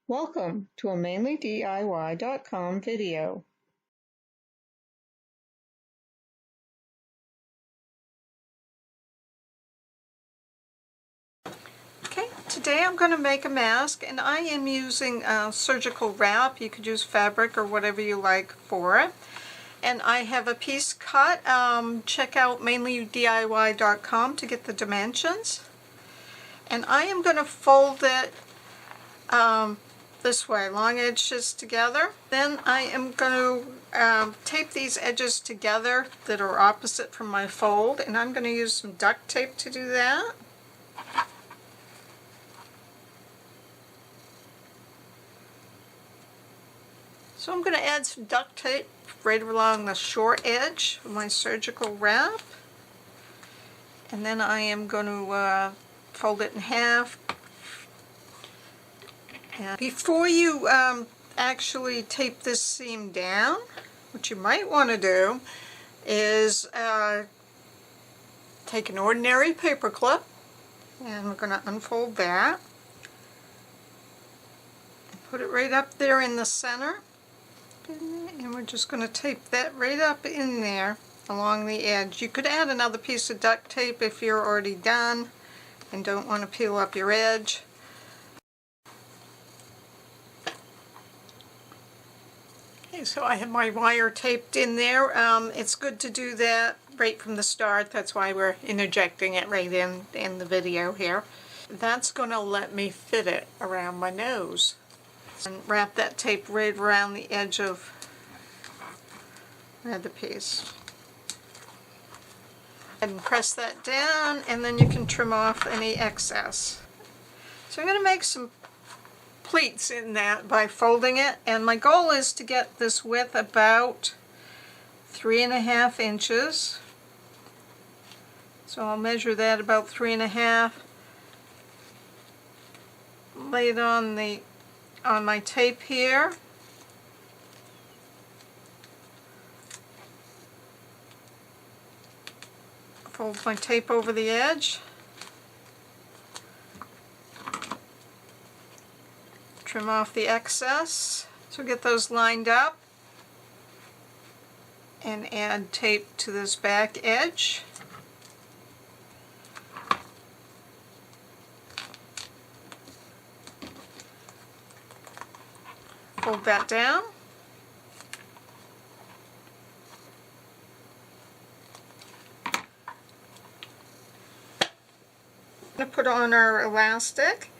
Welcome to a MainelyDIY.com video. Okay, today I'm going to make a mask, and I am using surgical wrap. You could use fabric or whatever you like for it. And I have a piece cut. Check out MainelyDIY.com to get the dimensions. And I am going to fold it this way, long edges together. Then I am going to tape these edges together that are opposite from my fold, and I'm going to use some duct tape to do that. So I'm going to add some duct tape right along the short edge of my surgical wrap, and then I am going to fold it in half. And before you actually tape this seam down, what you might want to do is take an ordinary paper clip, and we're going to unfold that and put it right up there in the center, and we're just going to tape that right up in there along the edge. You could add another piece of duct tape if you're already done and don't want to peel up your edge. So I have my wire taped in there. It's good to do that right from the start. That's why we're interjecting it right in the video here. That's going to let me fit it around my nose. And wrap that tape right around the edge of the piece. And press that down, and then you can trim off any excess. So I'm going to make some pleats in that by folding it, and my goal is to get this width about 3.5 inches. So I'll measure that about 3.5. Lay it on my tape here. Fold my tape over the edge. Trim off the excess. So get those lined up and add tape to this back edge. Fold that down. I'm going to put on our elastic.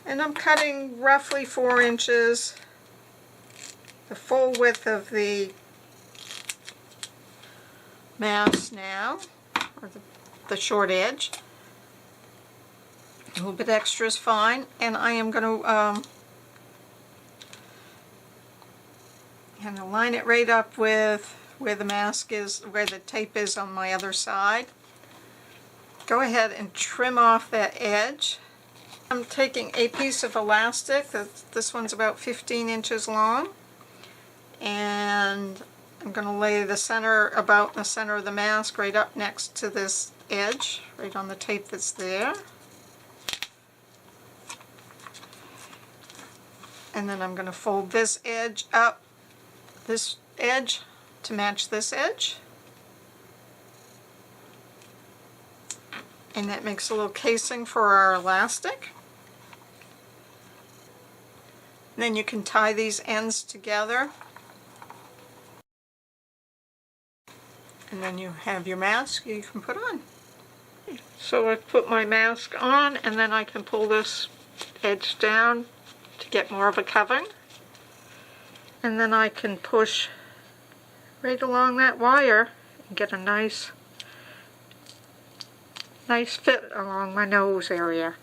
And I'm cutting roughly 4 inches, the full width of the mask now, or the short edge. A little bit extra is fine, and I am going to line it right up with where the mask is, where the tape is on my other side. Go ahead and trim off that edge. I'm taking a piece of elastic. This one's about 15 inches long, and I'm going to lay the center, about the center of the mask, right up next to this edge, right on the tape that's there. And then I'm going to fold this edge up, this edge, to match this edge. And that makes a little casing for our elastic. And then you can tie these ends together. And then you have your mask you can put on. So I put my mask on, and then I can pull this edge down to get more of a covering. And then I can push right along that wire and get a nice fit along my nose area.